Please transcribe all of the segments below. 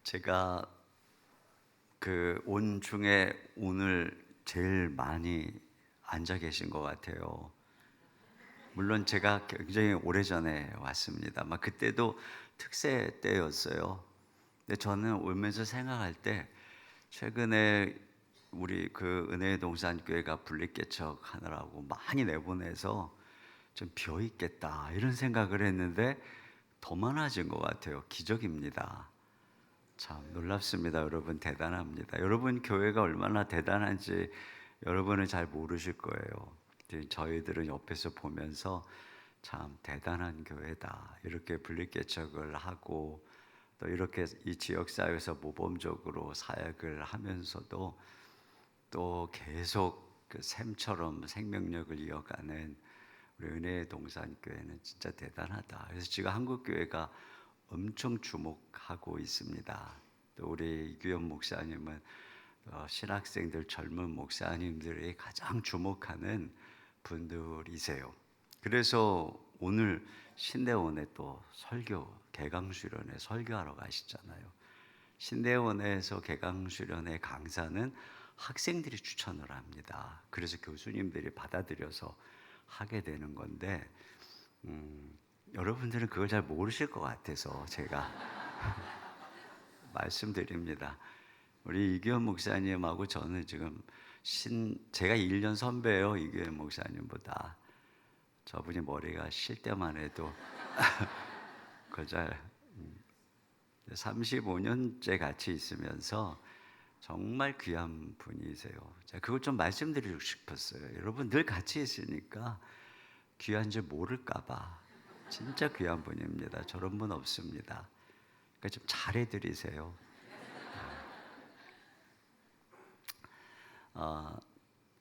제가 온 중에 오늘 제일 많이 앉아 계신 것 같아요. 물론 제가 굉장히 오래전에 왔습니다. 그때도 특세 때였어요. 근데 저는 오면서 생각할 때 최근에 우리 은혜의 동산교회가 분리개척 하느라고 많이 내보내서 좀 비어 있겠다 이런 생각을 했는데 더 많아진 것 같아요. 기적입니다. 참 놀랍습니다. 여러분 대단합니다. 여러분 교회가 얼마나 대단한지 여러분은 잘 모르실 거예요. 저희들은 옆에서 보면서 참 대단한 교회다 이렇게 분리개척을 하고 또 이렇게 이 지역사회에서 모범적으로 사역을 하면서도 또 계속 샘처럼 생명력을 이어가는 우리 은혜의 동산교회는 진짜 대단하다. 그래서 지금 한국교회가 엄청 주목하고 있습니다. 또 우리 이규현 목사님은 신학생들 젊은 목사님들이 가장 주목하는 분들이세요. 그래서 오늘 신대원에 또 설교 개강수련회 설교하러 가시잖아요. 신대원에서 개강수련회 강사는 학생들이 추천을 합니다. 그래서 교수님들이 받아들여서 하게 되는 건데 여러분들은 그걸 잘 모르실 것 같아서 제가 말씀드립니다. 우리 이규현 목사님하고 저는 지금 제가 1년 선배예요. 이규현 목사님보다. 저분이 머리가 쉴 때만 해도 그잘 35년째 같이 있으면서 정말 귀한 분이세요. 제가 그걸 좀 말씀드리고 싶었어요. 여러분 늘 같이 있으니까 귀한 줄 모를까봐. 진짜 귀한 분입니다. 저런 분 없습니다. 그러니까 좀 잘해드리세요.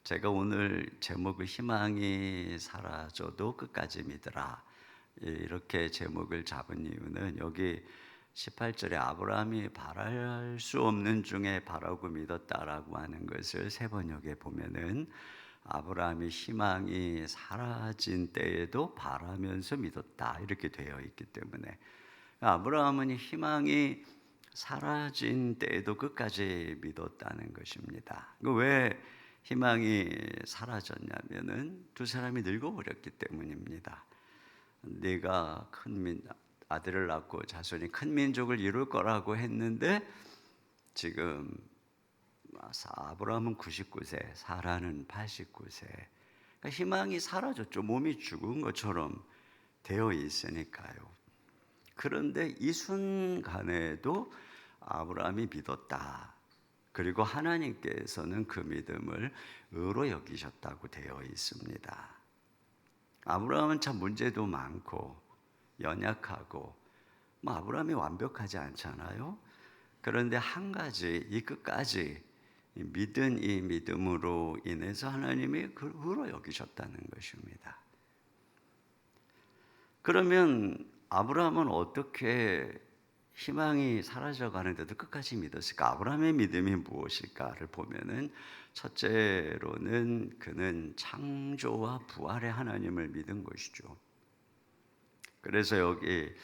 제가 오늘 제목을 희망이 사라져도 끝까지 믿으라 이렇게 제목을 잡은 이유는 여기 18절에 아브라함이 바랄 수 없는 중에 바라고 믿었다라고 하는 것을 세번역에 보면은 아브라함이 희망이 사라진 때에도 바라면서 믿었다 이렇게 되어 있기 때문에 아브라함은 희망이 사라진 때에도 끝까지 믿었다는 것입니다. 왜 희망이 사라졌냐면은 두 사람이 늙어버렸기 때문입니다. 네가 아들을 낳고 자손이 큰 민족을 이룰 거라고 했는데 지금 아브라함은 99세, 사라는 89세. 그러니까 희망이 사라졌죠. 몸이 죽은 것처럼 되어 있으니까요. 그런데 이 순간에도 아브라함이 믿었다. 그리고 하나님께서는 그 믿음을 의로 여기셨다고 되어 있습니다. 아브라함은 참 문제도 많고 연약하고 아브라함이 완벽하지 않잖아요. 그런데 한 가지 이 끝까지 믿은 이 믿음으로 인해서 하나님이 그를 의로 여기셨다는 것입니다. 그러면 아브라함은 어떻게 희망이 사라져 가는데도 끝까지 믿었을까? 아브라함의 믿음이 무엇일까를 보면은 첫째로는 그는 창조와 부활의 하나님을 믿은 것이죠. 그래서 여기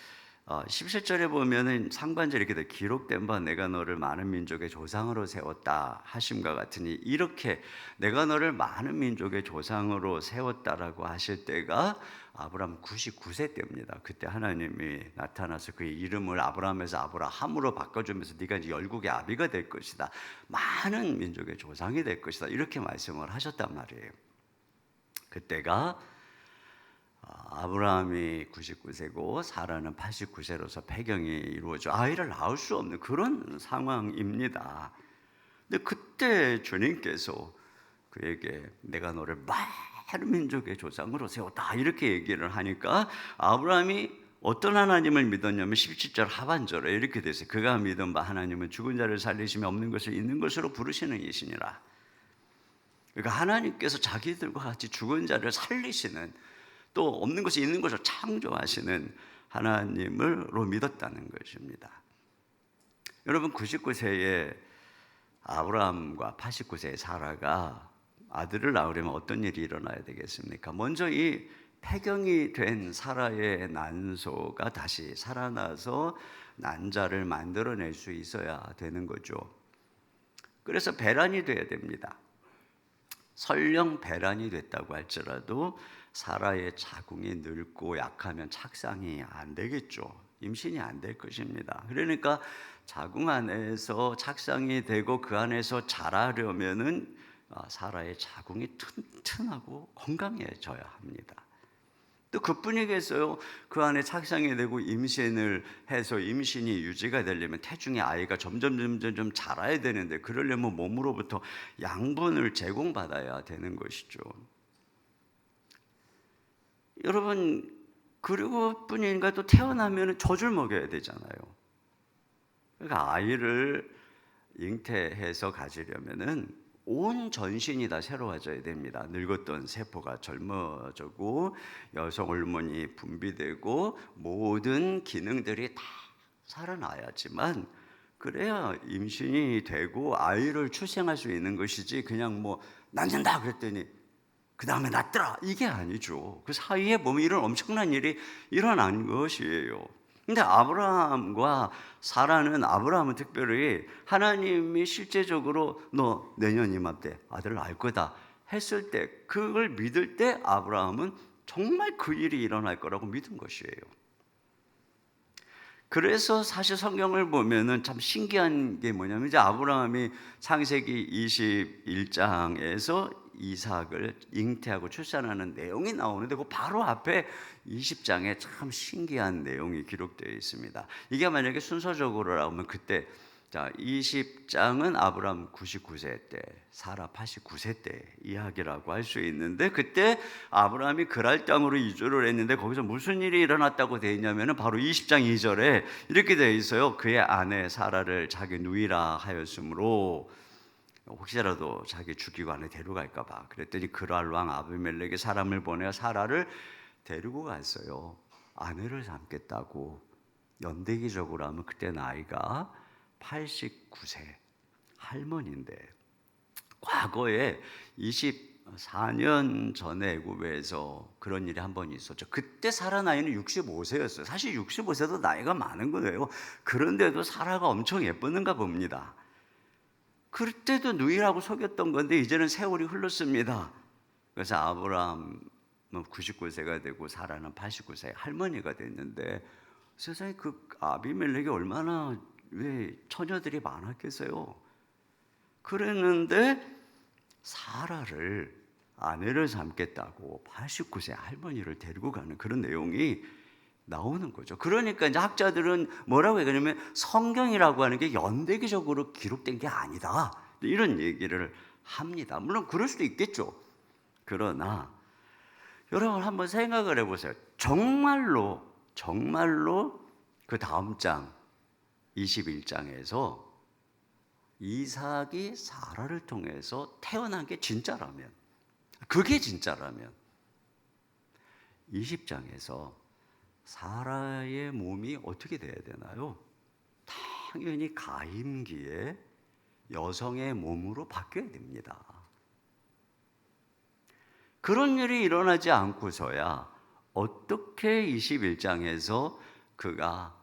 17절에 보면은 상반절에 이렇게 기록된 바 내가 너를 많은 민족의 조상으로 세웠다 하심과 같으니 이렇게 내가 너를 많은 민족의 조상으로 세웠다라고 하실 때가 아브라함 99세 때입니다. 그때 하나님이 나타나서 그의 이름을 아브라함에서 아브라함으로 바꿔주면서 네가 이제 열국의 아비가 될 것이다. 많은 민족의 조상이 될 것이다. 이렇게 말씀을 하셨단 말이에요. 그때가 아브라함이 99세고 사라는 89세로서 패경이 이루어져 아이를 낳을 수 없는 그런 상황입니다. 근데 그때 주님께서 그에게 내가 너를 많은 민족의 조상으로 세웠다 이렇게 얘기를 하니까 아브라함이 어떤 하나님을 믿었냐면 17절 하반절에 이렇게 되어있어요. 그가 믿은 바 하나님은 죽은 자를 살리시며 없는 것을 있는 것으로 부르시는 이시니라. 그러니까 하나님께서 자기들과 같이 죽은 자를 살리시는 또 없는 것이 있는 것을 창조하시는 하나님으로 믿었다는 것입니다. 여러분 99세의 아브라함과 89세의 사라가 아들을 낳으려면 어떤 일이 일어나야 되겠습니까? 먼저 이 폐경이 된 사라의 난소가 다시 살아나서 난자를 만들어낼 수 있어야 되는 거죠. 그래서 배란이 돼야 됩니다. 설령 배란이 됐다고 할지라도 사라의 자궁이 늙고 약하면 착상이 안 되겠죠. 임신이 안 될 것입니다. 그러니까 자궁 안에서 착상이 되고 그 안에서 자라려면은 사라의 자궁이 튼튼하고 건강해져야 합니다. 또 그뿐이겠어요. 그 안에 착상이 되고 임신을 해서 임신이 유지가 되려면 태중의 아이가 점점 자라야 되는데, 그러려면 몸으로부터 양분을 제공받아야 되는 것이죠. 여러분, 그리고 뿐인가 또 태어나면 젖을 먹여야 되잖아요. 그러니까 아이를 잉태해서 가지려면은 온 전신이 다 새로워져야 됩니다. 늙었던 세포가 젊어지고 여성 호르몬이 분비되고 모든 기능들이 다 살아나야지만, 그래야 임신이 되고 아이를 출생할 수 있는 것이지, 그냥 뭐 낳는다 그랬더니 그 다음에 낳더라, 이게 아니죠. 그 사이에 보면 이런 엄청난 일이 일어난 것이에요. 근데 아브라함과 사라는, 아브라함은 특별히 하나님이 실제적으로 너 내년 이맘때 아들 낳을 거다 했을 때, 그걸 믿을 때 아브라함은 정말 그 일이 일어날 거라고 믿은 것이에요. 그래서 사실 성경을 보면은 참 신기한 게 뭐냐면, 이제 아브라함이 창세기 21장에서 이삭을 잉태하고 출산하는 내용이 나오는데, 그 바로 앞에 20장에 참 신기한 내용이 기록되어 있습니다. 이게 만약에 순서적으로 나오면 그때 20장은 아브라함 99세 때, 사라 89세 때 이야기라고 할 수 있는데, 그때 아브라함이 그랄 땅으로 이주를 했는데 거기서 무슨 일이 일어났다고 되어 있냐면, 바로 20장 2절에 이렇게 되어 있어요. 그의 아내 사라를 자기 누이라 하였으므로 혹시라도 자기 죽이고 안에 데려갈까 봐. 그랬더니 그랄 왕 아비멜렉이 사람을 보내어 사라를 데리고 갔어요. 아내를 삼겠다고. 연대기적으로 하면 그때 나이가 89세 할머니인데, 과거에 24년 전에 애굽에서 그런 일이 한 번 있었죠. 그때 사라 나이는 65세였어요. 사실 65세도 나이가 많은 거예요. 그런데도 사라가 엄청 예뻤는가 봅니다. 그때도 누이라고 속였던 건데 이제는 세월이 흘렀습니다. 그래서 아브라함은 99세가 되고 사라는 89세 할머니가 됐는데, 세상에 그 아비멜렉이 얼마나 왜 처녀들이 많았겠어요. 그랬는데 사라를 아내를 삼겠다고 89세 할머니를 데리고 가는 그런 내용이 나오는 거죠. 그러니까 이제 학자들은 뭐라고 얘기하냐면, 성경이라고 하는 게 연대기적으로 기록된 게 아니다, 이런 얘기를 합니다. 물론 그럴 수도 있겠죠. 그러나 여러분 한번 생각을 해보세요. 정말로 그 다음 장 21장에서 이삭이 사라를 통해서 태어난 게 진짜라면, 그게 진짜라면 20장에서 사라의 몸이 어떻게 돼야 되나요? 당연히 가임기에 여성의 몸으로 바뀌어야 됩니다. 그런 일이 일어나지 않고서야 어떻게 21장에서 그가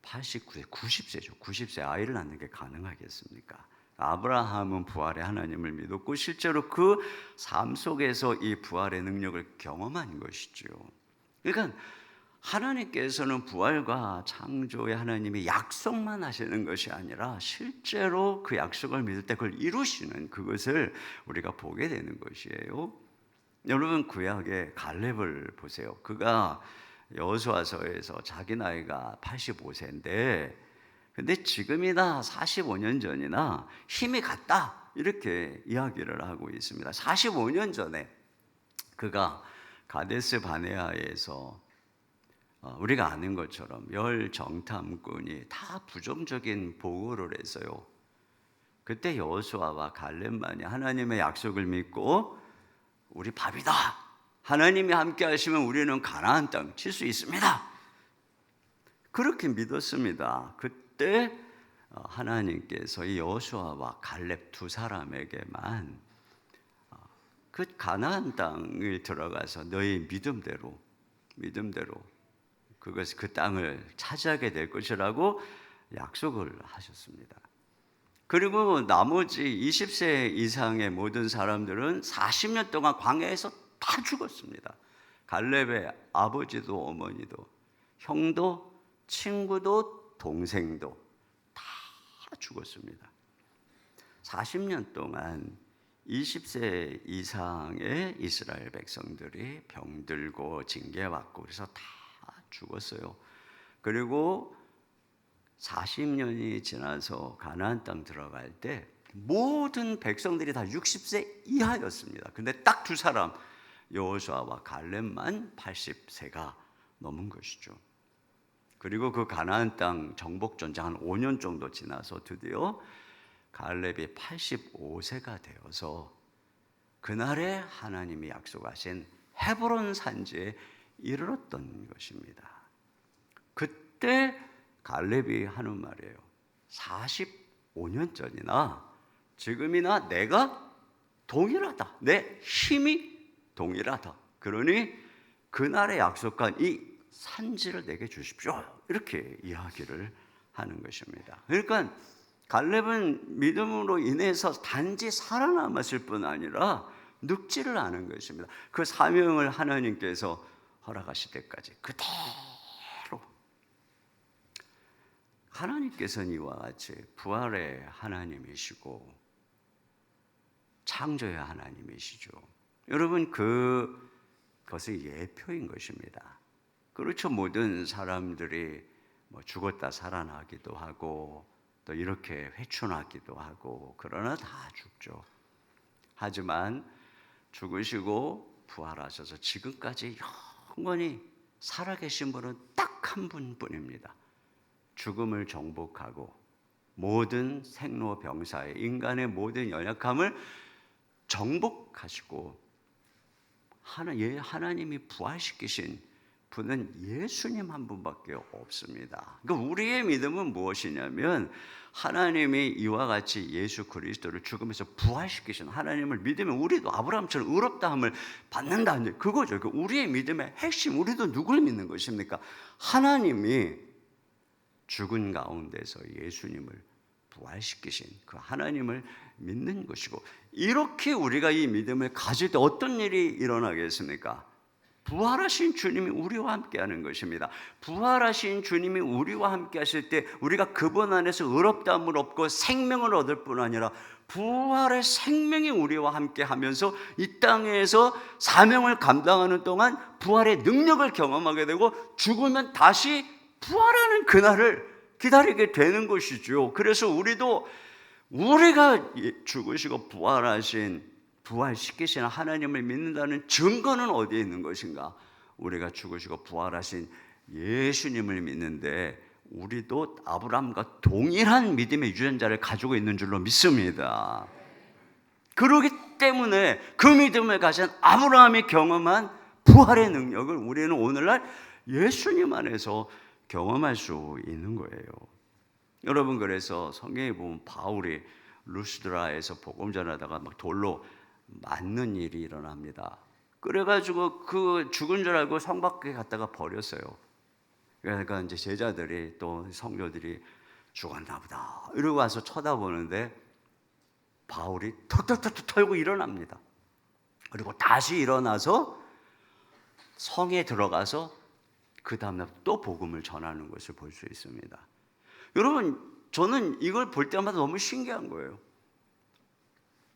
89세, 90세죠. 90세 아이를 낳는 게 가능하겠습니까? 아브라함은 부활의 하나님을 믿었고 실제로 그 삶 속에서 이 부활의 능력을 경험한 것이죠. 그러니까 하나님께서는 부활과 창조의 하나님이 약속만 하시는 것이 아니라 실제로 그 약속을 믿을 때 그걸 이루시는, 그것을 우리가 보게 되는 것이에요. 여러분, 구약의 갈렙을 보세요. 그가 여호수아서에서 자기 나이가 85세인데 근데 지금이나 45년 전이나 힘이 같다, 이렇게 이야기를 하고 있습니다. 45년 전에 그가 가데스 바네아에서 우리가 아는 것처럼 열 정탐꾼이 다 부정적인 보고를 했어요. 그때 여호수아와 갈렙만이 하나님의 약속을 믿고 우리 밥이다, 하나님이 함께 하시면 우리는 가나안 땅 칠 수 있습니다, 그렇게 믿었습니다. 그때 하나님께서 이 여호수아와 갈렙 두 사람에게만 그 가나안 땅을 들어가서 너희 믿음대로 그것이 그 땅을 차지하게 될 것이라고 약속을 하셨습니다. 그리고 나머지 20세 이상의 모든 사람들은 40년 동안 광야에서 다 죽었습니다. 갈렙의 아버지도 어머니도 형도 친구도 동생도 다 죽었습니다. 40년 동안 20세 이상의 이스라엘 백성들이 병들고 징계받고 그래서 다 죽었어요. 그리고 40년이 지나서 가나안 땅 들어갈 때 모든 백성들이 다 60세 이하였습니다. 근데 딱 두 사람 여호수아와 갈렙만 80세가 넘은 것이죠. 그리고 그 가나안 땅 정복 전쟁 한 5년 정도 지나서 드디어 갈렙이 85세가 되어서 그날에 하나님이 약속하신 헤브론 산지에 이르렀던 것입니다. 그때 갈렙이 하는 말이에요. 45년 전이나 지금이나 내가 동일하다. 내 힘이 동일하다. 그러니 그날에 약속한 이 산지를 내게 주십시오. 이렇게 이야기를 하는 것입니다. 그러니까 갈렙은 믿음으로 인해서 단지 살아남았을 뿐 아니라 늙지를 않은 것입니다. 그 사명을 하나님께서 허락하실 때까지 그대로. 하나님께서는 이와 같이 부활의 하나님이시고 창조의 하나님이시죠. 여러분, 그것의 예표인 것입니다. 그렇죠. 모든 사람들이 죽었다 살아나기도 하고 또 이렇게 회춘하기도 하고 그러나 다 죽죠. 하지만 죽으시고 부활하셔서 지금까지 영원히 살아계신 분은 딱 한 분뿐입니다. 죽음을 정복하고 모든 생로병사의 인간의 모든 연약함을 정복하시고 하나님이 부활시키신 분은 예수님 한 분밖에 없습니다. 그러니까 우리의 믿음은 무엇이냐면 하나님이 이와 같이 예수 그리스도를 죽음에서 부활시키신 하나님을 믿으면 우리도 아브라함처럼 의롭다함을 받는다는 그거죠. 우리의 믿음의 핵심, 우리도 누굴 믿는 것입니까? 하나님이 죽은 가운데서 예수님을 부활시키신 그 하나님을 믿는 것이고, 이렇게 우리가 이 믿음을 가질 때 어떤 일이 일어나겠습니까? 부활하신 주님이 우리와 함께 하는 것입니다. 부활하신 주님이 우리와 함께 하실 때 우리가 그분 안에서 의롭다함을 얻고 생명을 얻을 뿐 아니라 부활의 생명이 우리와 함께 하면서 이 땅에서 사명을 감당하는 동안 부활의 능력을 경험하게 되고 죽으면 다시 부활하는 그날을 기다리게 되는 것이죠. 그래서 우리가 죽으시고 부활시키시는 하나님을 믿는다는 증거는 어디에 있는 것인가? 우리가 죽으시고 부활하신 예수님을 믿는데 우리도 아브라함과 동일한 믿음의 유전자를 가지고 있는 줄로 믿습니다. 그렇기 때문에 그 믿음을 가진 아브라함이 경험한 부활의 능력을 우리는 오늘날 예수님 안에서 경험할 수 있는 거예요. 여러분, 그래서 성경에 보면 바울이 루스드라에서 복음 전하다가 막 돌로 맞는 일이 일어납니다. 그래가지고 그 죽은 줄 알고 성 밖에 갔다가 버렸어요. 그러니까 이제 제자들이 또 성도들이 죽었나 보다 이러고 와서 쳐다보는데 바울이 턱턱턱 털고 일어납니다. 그리고 다시 일어나서 성에 들어가서 그 다음날 또 복음을 전하는 것을 볼 수 있습니다. 여러분, 저는 이걸 볼 때마다 너무 신기한 거예요.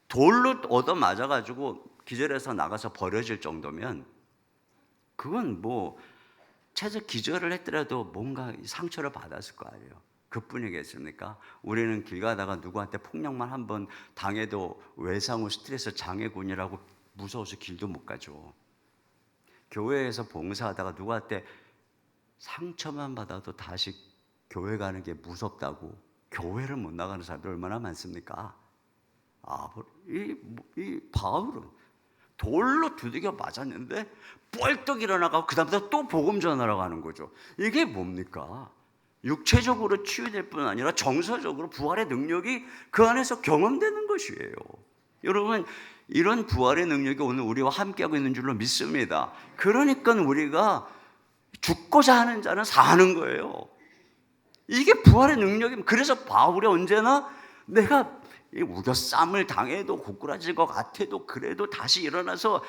돌로 얻어맞아가지고 기절해서 나가서 버려질 정도면 그건 최소 기절을 했더라도 뭔가 상처를 받았을 거 아니에요. 그뿐이겠습니까? 우리는 길 가다가 누구한테 폭력만 한번 당해도 외상후 스트레스 장애군이라고 무서워서 길도 못 가죠. 교회에서 봉사하다가 누구한테 상처만 받아도 다시 교회 가는 게 무섭다고 교회를 못 나가는 사람들 얼마나 많습니까? 이 바울은 돌로 두들겨 맞았는데 뻘떡 일어나가고 그 다음부터 또 복음 전하러 가는 거죠. 이게 뭡니까? 육체적으로 치유될 뿐 아니라 정서적으로 부활의 능력이 그 안에서 경험되는 것이에요. 여러분, 이런 부활의 능력이 오늘 우리와 함께하고 있는 줄로 믿습니다. 그러니까 우리가 죽고자 하는 자는 사는 거예요. 이게 부활의 능력입니다. 그래서 바울이 언제나 내가 우겨쌈을 당해도 고꾸라질 것 같아도 그래도 다시 일어나서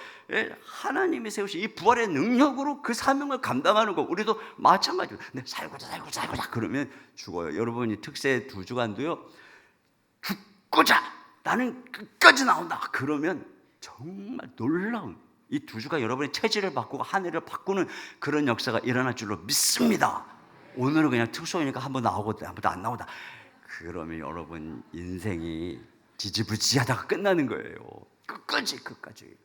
하나님이 세우신 이 부활의 능력으로 그 사명을 감당하는 거. 우리도 마찬가지로 살고자 그러면 죽어요. 여러분이 특세 2주간도요, 죽고자 나는 끝까지 나온다 그러면 정말 놀라운 이 2주가 여러분의 체질을 바꾸고 한 해를 바꾸는 그런 역사가 일어날 줄로 믿습니다. 오늘은 그냥 특수이니까 한번 나오고 한번 안 나오다 그러면 여러분 인생이 지지부지하다가 끝나는 거예요. 끝까지.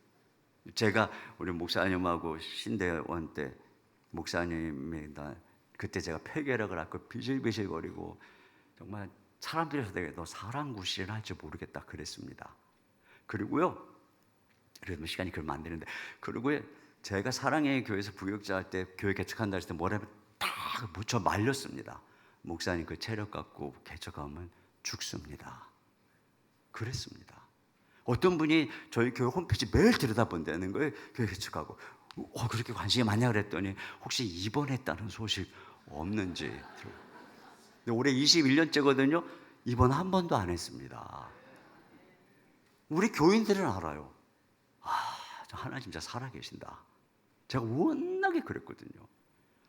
제가 우리 목사님하고 신대원 때 목사님이 그때 제가 폐결핵을 앓고 비실비실거리고 정말 사람들이 되게 너 사랑 구실을 할 줄 모르겠다 그랬습니다. 그리고요, 그래도 시간이 그러면 안 되는데, 그리고 제가 사랑의 교회에서 부역자 할 때 교회 개척한다 했을 때 뭐라면 딱 묻혀 말렸습니다. 목사님 그 체력 갖고 개척하면 죽습니다. 그랬습니다. 어떤 분이 저희 교회 홈페이지 매일 들여다본다는 거예요. 교회 개척하고 그렇게 관심이 많냐 그랬더니 혹시 입원했다는 소식 없는지. 근데 올해 21년째거든요. 입원 한 번도 안 했습니다. 우리 교인들은 알아요. 하나님 진짜 살아계신다. 제가 워낙에 그랬거든요.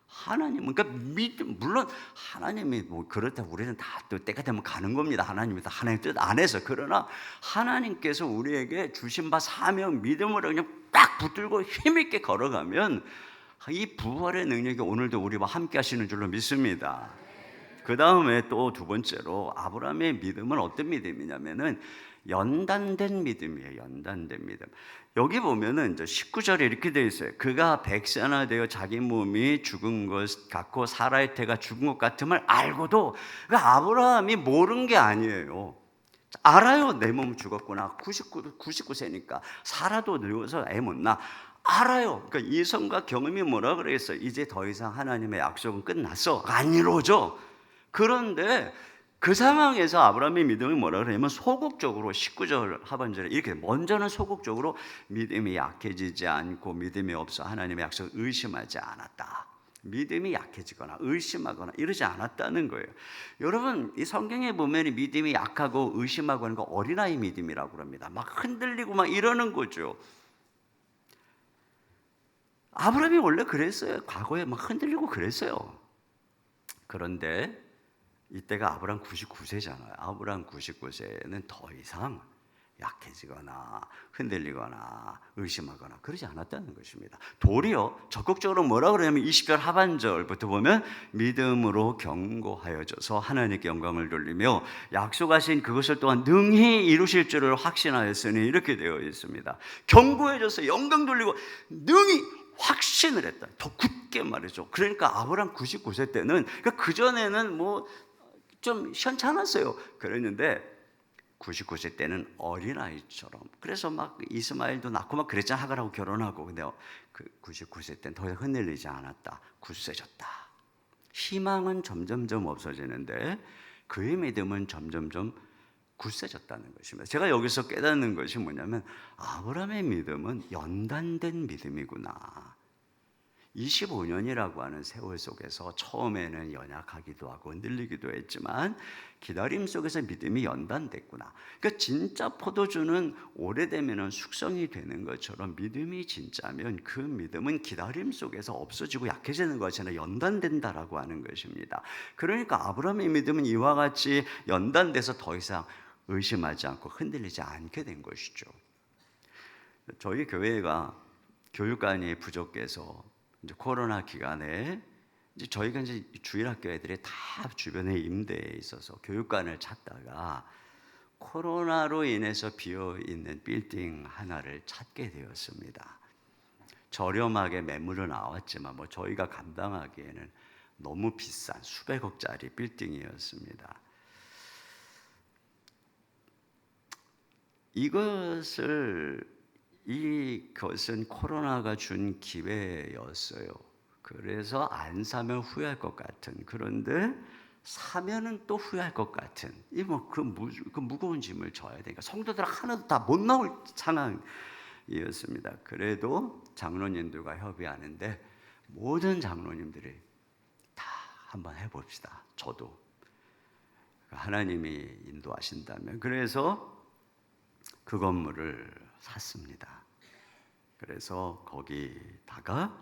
하나님은, 그러니까 물론 하나님이 뭐 그렇다 우리는 다 또 때가 되면 가는 겁니다. 하나님이 다 하나님 뜻 안에서. 그러나 하나님께서 우리에게 주신 바 사명 믿음으로 그냥 딱 붙들고 힘있게 걸어가면 이 부활의 능력이 오늘도 우리와 함께 하시는 줄로 믿습니다. 그 다음에 또 두 번째로 아브라함의 믿음은 어떤 믿음이냐면은 연단된 믿음이에요. 연단된 믿음. 여기 보면은 이제 19절에 이렇게 되어 있어요. 그가 백세나 되어 자기 몸이 죽은 것 같고 사라의 태가 죽은 것 같음을 알고도, 그러니까 아브라함이 모른 게 아니에요. 알아요. 내 몸 죽었구나. 99세니까 사라도 늙어서 애 못 낳아. 알아요. 그러니까 이성과 경험이 뭐라 그랬어요? 이제 더 이상 하나님의 약속은 끝났어. 안 이루어져. 그런데 그 상황에서 아브라함의 믿음이 뭐라 그러냐면 소극적으로 19절 하반절에 이렇게, 먼저는 소극적으로 믿음이 약해지지 않고 믿음이 없어 하나님의 약속을 의심하지 않았다. 믿음이 약해지거나 의심하거나 이러지 않았다는 거예요. 여러분, 이 성경에 보면 믿음이 약하고 의심하고 하는 거 어린아이 믿음이라고 합니다. 막 흔들리고 막 이러는 거죠. 아브라함이 원래 그랬어요. 과거에 막 흔들리고 그랬어요. 그런데 이때가 아브라함 99세잖아요. 아브라함 99세는 더 이상 약해지거나 흔들리거나 의심하거나 그러지 않았다는 것입니다. 도리어 적극적으로 뭐라 그러냐면 20절 하반절부터 보면 믿음으로 견고하여져서 하나님께 영광을 돌리며 약속하신 그것을 또한 능히 이루실 줄을 확신하였으니 이렇게 되어 있습니다. 견고해져서 영광 돌리고 능히 확신을 했다. 더 굳게 말이죠. 그러니까 아브라함 99세 때는, 그전에는 뭐 좀 현찮았어요. 그랬는데 99세 때는 어린아이처럼, 그래서 막 이스마엘도 낳고 막 그랬잖아. 하갈하고 결혼하고. 근데 그 99세 때는 더 이상 흔들리지 않았다. 굳세졌다. 희망은 점점점 없어지는데 그의 믿음은 점점점 굳세졌다는 것입니다. 제가 여기서 깨닫는 것이 뭐냐면 아브라함의 믿음은 연단된 믿음이구나. 25년이라고 하는 세월 속에서 처음에는 연약하기도 하고 흔들리기도 했지만 기다림 속에서 믿음이 연단됐구나. 그러니까 진짜 포도주는 오래되면 숙성이 되는 것처럼 믿음이 진짜면 그 믿음은 기다림 속에서 없어지고 약해지는 것이 아니라 연단된다라고 하는 것입니다. 그러니까 아브라함의 믿음은 이와 같이 연단돼서 더 이상 의심하지 않고 흔들리지 않게 된 것이죠. 저희 교회가 교육관이 부족해서 이제 코로나 기간에 이제 저희가 이제 주일학교 애들이 다 주변에 임대에 있어서 교육관을 찾다가 코로나로 인해서 비어 있는 빌딩 하나를 찾게 되었습니다. 저렴하게 매물은 나왔지만 뭐 저희가 감당하기에는 너무 비싼 수백억짜리 빌딩이었습니다. 이것은 코로나가 준 기회였어요. 그래서 안 사면 후회할 것 같은. 그런데 사면은 또 후회할 것 같은 그 무거운 짐을 져야 되니까 성도들 하나도 다 못 나올 상황이었습니다. 그래도 장로님들과 협의하는데 모든 장로님들이 다 한번 해봅시다. 저도 하나님이 인도하신다면. 그래서 그 건물을 샀습니다. 그래서 거기다가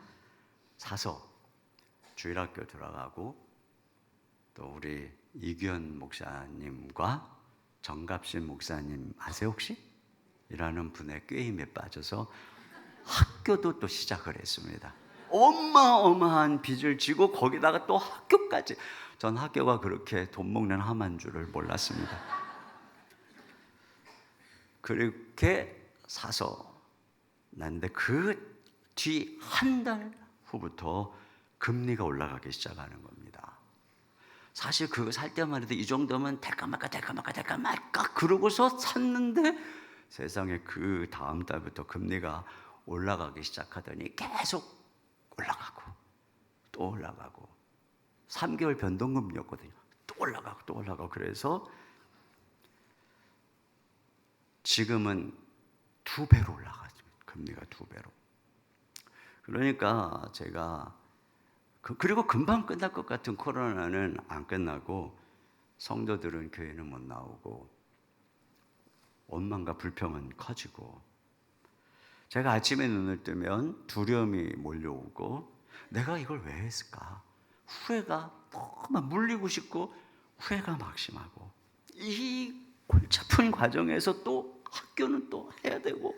사서 주일학교 들어가고, 또 우리 이규현 목사님과 정갑신 목사님 아세요 혹시? 이라는 분의 꾀임에 빠져서 학교도 또 시작을 했습니다. 어마어마한 빚을 지고 거기다가 또 학교까지. 전 학교가 그렇게 돈 먹는 함한 줄을 몰랐습니다. 그렇게 사서 났는데 그 뒤 한 달 후부터 금리가 올라가기 시작하는 겁니다. 사실 그거 살 때만 해도 이 정도면 될까 말까 그러고서 샀는데, 세상에 그 다음 달부터 금리가 올라가기 시작하더니 계속 올라가고 또 올라가고, 3개월 변동금리였거든요. 또 올라가고 또 올라가고. 그래서 지금은 2배로 올라가죠. 금리가 2배로. 그러니까 제가 그리고 금방 끝날 것 같은 코로나는 안 끝나고, 성도들은 교회는 못 나오고, 원망과 불평은 커지고, 제가 아침에 눈을 뜨면 두려움이 몰려오고, 내가 이걸 왜 했을까? 후회가 너무 물리고 싶고 후회가 막심하고, 이 골치 아픈 과정에서 또 학교는 또 해야 되고,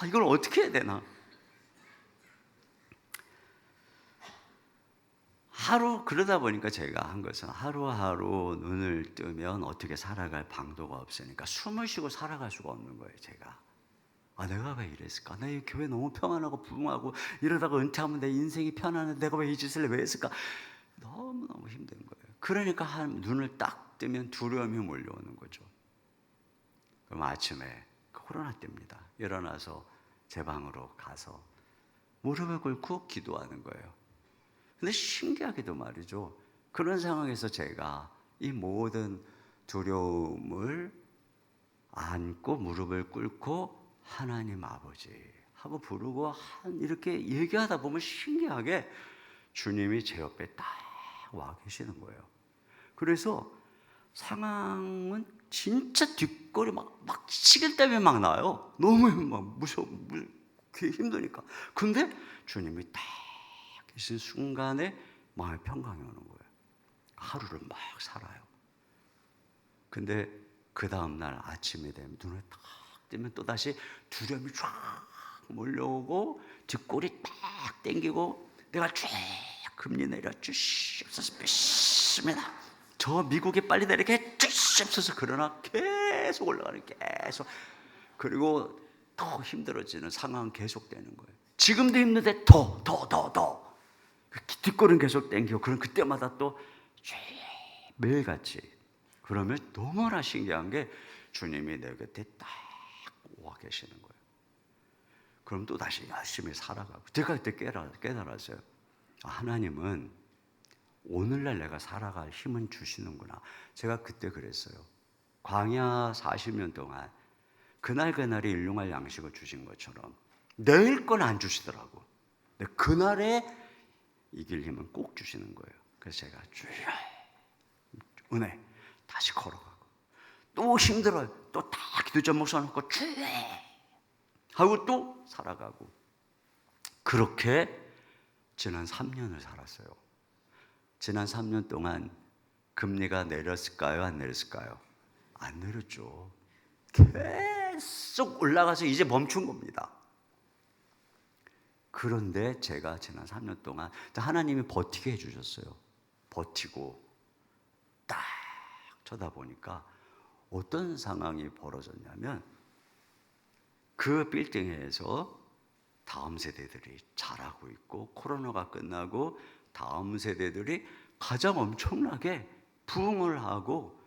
이걸 어떻게 해야 되나? 그러다 보니까 제가 한 것은 하루하루 눈을 뜨면 어떻게 살아갈 방도가 없으니까 숨을 쉬고 살아갈 수가 없는 거예요. 제가 내가 왜 이랬을까? 나 이 교회 너무 평안하고 부흥하고 이러다가 은퇴하면 내 인생이 편안한데 내가 왜 이 짓을 왜 했을까? 너무너무 힘든 거예요. 그러니까 눈을 딱 뜨면 두려움이 몰려오는 거죠. 그럼 아침에 코로나 때입니다. 일어나서 제 방으로 가서 무릎을 꿇고 기도하는 거예요. 근데 신기하게도 말이죠, 그런 상황에서 제가 이 모든 두려움을 안고 무릎을 꿇고 하나님 아버지 하고 부르고 이렇게 얘기하다 보면 신기하게 주님이 제 옆에 딱 와 계시는 거예요. 그래서 상황은 진짜 뒷골이 막 식은땀이 막 나요. 너무 막 무서워, 힘드니까. 근데 주님이 딱 계신 순간에 마음의 평강이 오는 거예요. 하루를 막 살아요. 근데 그 다음날 아침이 되면 눈을 딱 뜨면 또다시 두려움이 쫙 몰려오고 뒷골이 딱 땡기고, 내가 쫙 금리 내려 주시옵소서. 저 미국에 빨리 내리게 주시옵소서. 그러나 계속 올라가는, 계속. 그리고 더 힘들어지는 상황은 계속되는 거예요. 지금도 힘든데 더 뒷골은 계속 땡기고, 그럼 그때마다 또 매일같이. 그러면 너무나 신기한 게 주님이 내 곁에 딱 와 계시는 거예요. 그럼 또 다시 열심히 살아가고, 제가 그때 깨달았어요. 하나님은 오늘날 내가 살아갈 힘은 주시는구나. 제가 그때 그랬어요. 광야 40년 동안 그날그날이 일용할 양식을 주신 것처럼 내일 건 안 주시더라고. 근데 그날에 이길 힘은 꼭 주시는 거예요. 그래서 제가 주여 은혜 다시 걸어가고, 또 힘들어요. 또 다 기도점 목사놓고 주여 하고 또 살아가고, 그렇게 지난 3년을 살았어요. 지난 3년 동안 금리가 내렸을까요? 안 내렸을까요? 안 내렸죠. 계속 올라가서 이제 멈춘 겁니다. 그런데 제가 지난 3년 동안 하나님이 버티게 해주셨어요. 버티고 딱 쳐다보니까 어떤 상황이 벌어졌냐면, 그 빌딩에서 다음 세대들이 자라고 있고, 코로나가 끝나고 다음 세대들이 가장 엄청나게 부흥을 하고,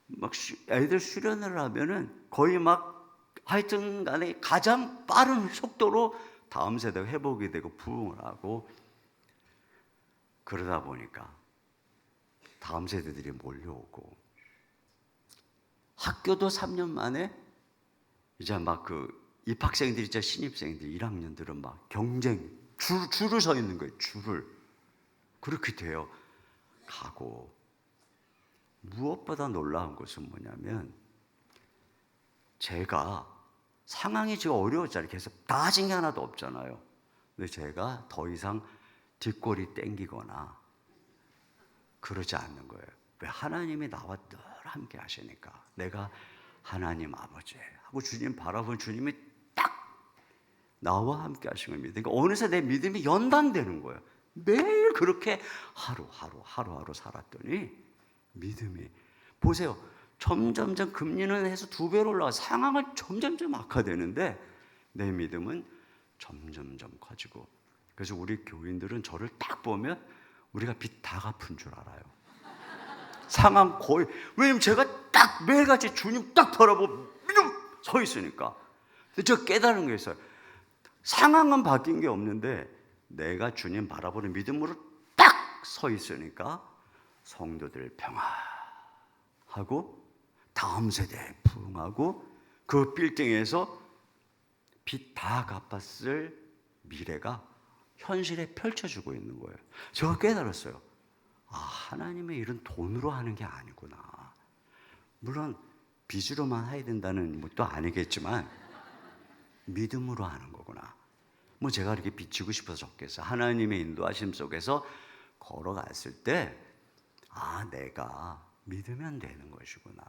막 애들 수련을 하면은 거의 막 하여튼 간에 가장 빠른 속도로 다음 세대가 회복이 되고 부흥을 하고, 그러다 보니까 다음 세대들이 몰려오고, 학교도 3년 만에 이제 막 입학생들이, 이제 신입생들 1학년들은 막 경쟁 줄을 서 있는 거예요. 줄을. 그렇게 돼요 가고, 무엇보다 놀라운 것은 뭐냐면, 제가 상황이 지금 어려웠잖아요. 그래서 나아진 게 하나도 없잖아요. 근데 제가 더 이상 뒷골이 땡기거나 그러지 않는 거예요. 왜? 하나님이 나와 늘 함께 하시니까. 내가 하나님 아버지 하고 주님 바라보는 주님이 딱 나와 함께 하신 걸 믿으니까 어느새 내 믿음이 연단되는 거예요. 매일 그렇게 하루하루 살았더니 믿음이, 보세요, 점점점 금리는 해서 2배로 올라가 상황은 점점점 악화되는데 내 믿음은 점점점 커지고. 그래서 우리 교인들은 저를 딱 보면 우리가 빚 다 갚은 줄 알아요. 상황 거의, 왜냐면 제가 딱 매일같이 주님 딱 바라보고 믿음 서 있으니까. 근데 제가 깨달은 게 있어요. 상황은 바뀐 게 없는데 내가 주님 바라보는 믿음으로 딱 서 있으니까 성도들 평화하고 다음 세대에 부흥하고 그 빌딩에서 빚 다 갚았을 미래가 현실에 펼쳐지고 있는 거예요. 제가 깨달았어요. 아, 하나님의 일은 돈으로 하는 게 아니구나. 물론 빚으로만 해야 된다는 것도 아니겠지만 믿음으로 하는 거구나. 뭐 제가 이렇게 비치고 싶어서 적겠어요. 하나님의 인도하심 속에서 걸어갔을 때, 아, 내가 믿으면 되는 것이구나.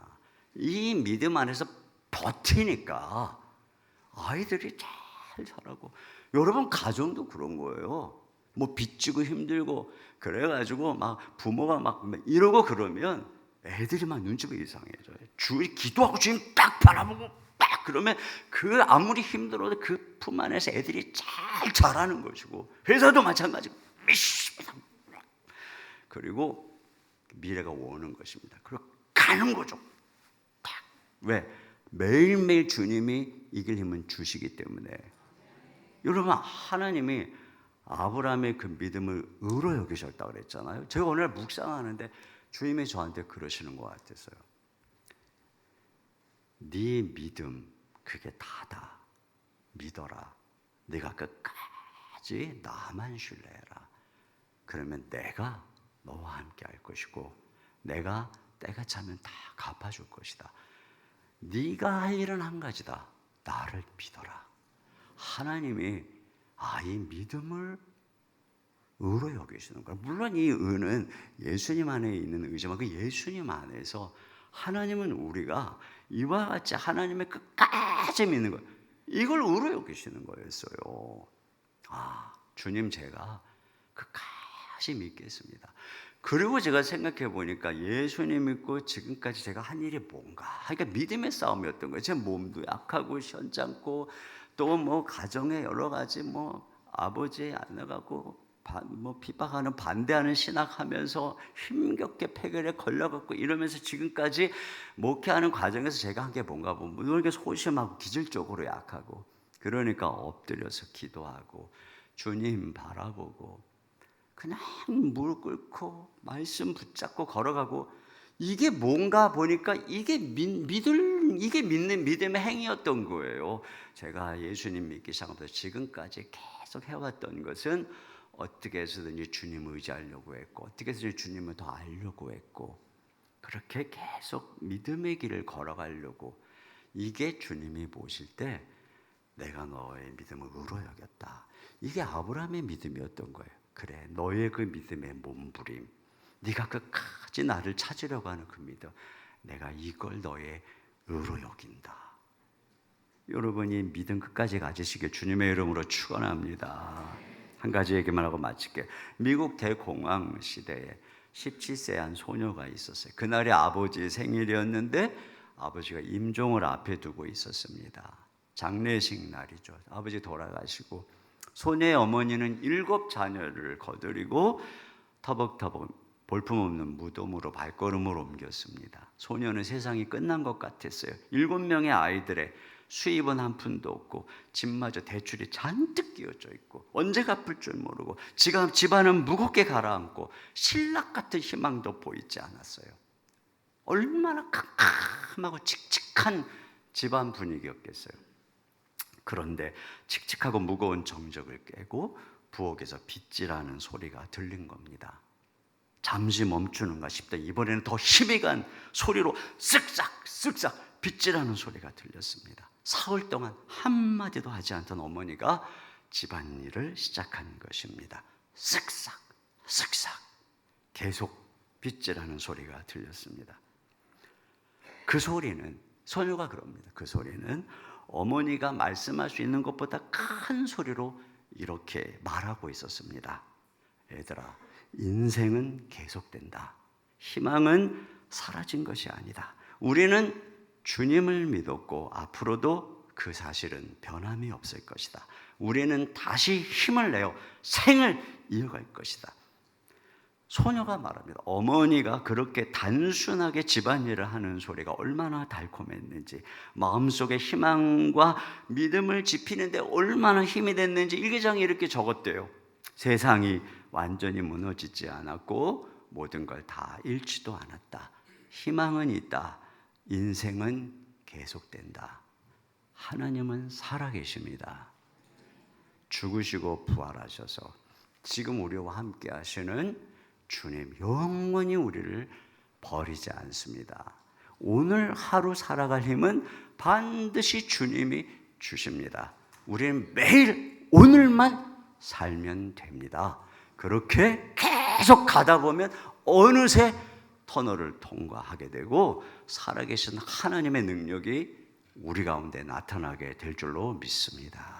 이 믿음 안에서 버티니까 아이들이 잘 자라고. 여러분 가정도 그런 거예요. 뭐 빚지고 힘들고 그래가지고 막 부모가 막 이러고 그러면 애들이 막 눈치가 이상해져요. 기도하고 주님 딱 바라보고 딱 그러면 그 아무리 힘들어도 그 품 안에서 애들이 잘 자라는 것이고, 회사도 마찬가지고. 그리고 미래가 오는 것입니다. 그리고 가는 거죠. 딱. 왜? 매일매일 주님이 이길 힘은 주시기 때문에. 여러분, 하나님이 아브라함의 그 믿음을 의로 여기셨다고 그랬잖아요. 제가 오늘 묵상하는데 주님이 저한테 그러시는 것 같았어요. 네 믿음 그게 다다. 믿어라. 네가 끝까지 나만 신뢰해라. 그러면 내가 너와 함께 할 것이고 내가 때가 차면 다 갚아줄 것이다. 네가 할 일은 한 가지다. 나를 믿어라. 하나님이 이 믿음을 의로 여기시는 거예요. 물론 이 의는 예수님 안에 있는 의지만, 그 예수님 안에서 하나님은 우리가 이와 같이 하나님의 끝까지 믿는 거예요. 이걸 의로 여기시는 거였어요. 주님, 제가 끝까지 믿겠습니다. 그리고 제가 생각해 보니까 예수님 믿고 지금까지 제가 한 일이 뭔가, 그러니까 믿음의 싸움이었던 거예요. 제 몸도 약하고 시원찮고 또 뭐 가정에 여러 가지 뭐 아버지 안 나가고 뭐 핍박하는 반대하는 신학하면서 힘겹게 폐결에 걸려갖고 이러면서 지금까지 목회하는 과정에서 제가 한 게 뭔가 보면 이렇게 소심하고 기질적으로 약하고, 그러니까 엎드려서 기도하고 주님 바라보고 그냥 무릎 꿇고 말씀 붙잡고 걸어가고, 이게 뭔가 보니까 이게 믿는 믿음의 행위였던 거예요. 제가 예수님 믿기 시작하면서 지금까지 계속 해왔던 것은 어떻게 해서든지 주님을 의지하려고 했고 어떻게 해서든지 주님을 더 알려고 했고, 그렇게 계속 믿음의 길을 걸어가려고. 이게 주님이 보실 때 내가 너의 믿음을 의로 여겼다. 이게 아브라함의 믿음이었던 거예요. 그래, 너의 그 믿음의 몸부림, 네가 끝까지 나를 찾으려고 하는 그 믿음, 내가 이걸 너의 의로 여긴다. 여러분이 믿음 끝까지 가지시길 주님의 이름으로 축원합니다. 한 가지 얘기만 하고 마칠게요. 미국 대공황 시대에 17세 한 소녀가 있었어요. 그날이 아버지 생일이었는데 아버지가 임종을 앞에 두고 있었습니다. 장례식 날이죠. 아버지 돌아가시고 소녀의 어머니는 7 자녀를 거느리고 터벅터벅 볼품없는 무덤으로 발걸음을 옮겼습니다. 소녀는 세상이 끝난 것 같았어요. 7명의 아이들의 수입은 한 푼도 없고 집마저 대출이 잔뜩 끼어져 있고 언제 갚을 줄 모르고 집안은 무겁게 가라앉고 신락 같은 희망도 보이지 않았어요. 얼마나 캄캄하고 칙칙한 집안 분위기였겠어요. 그런데 칙칙하고 무거운 정적을 깨고 부엌에서 빗질하는 소리가 들린 겁니다. 잠시 멈추는가 싶더니 이번에는 더 힘이 간 소리로 쓱싹 쓱싹 빗질하는 소리가 들렸습니다. 사흘 동안 한마디도 하지 않던 어머니가 집안일을 시작한 것입니다. 쓱싹 쓱싹 계속 빗질하는 소리가 들렸습니다. 그 소리는, 소녀가 그럽니다. 그 소리는 어머니가 말씀할 수 있는 것보다 큰 소리로 이렇게 말하고 있었습니다. 얘들아, 인생은 계속된다. 희망은 사라진 것이 아니다. 우리는 주님을 믿었고 앞으로도 그 사실은 변함이 없을 것이다. 우리는 다시 힘을 내어 생을 이어갈 것이다. 소녀가 말합니다. 어머니가 그렇게 단순하게 집안일을 하는 소리가 얼마나 달콤했는지, 마음속에 희망과 믿음을 지피는데 얼마나 힘이 됐는지 일기장에 이렇게 적었대요. 세상이 완전히 무너지지 않았고 모든 걸 다 잃지도 않았다. 희망은 있다. 인생은 계속된다. 하나님은 살아계십니다. 죽으시고 부활하셔서 지금 우리와 함께 하시는 주님 영원히 우리를 버리지 않습니다. 오늘 하루 살아갈 힘은 반드시 주님이 주십니다. 우리는 매일 오늘만 살면 됩니다. 그렇게 계속 가다 보면 어느새 터널을 통과하게 되고 살아계신 하나님의 능력이 우리 가운데 나타나게 될 줄로 믿습니다.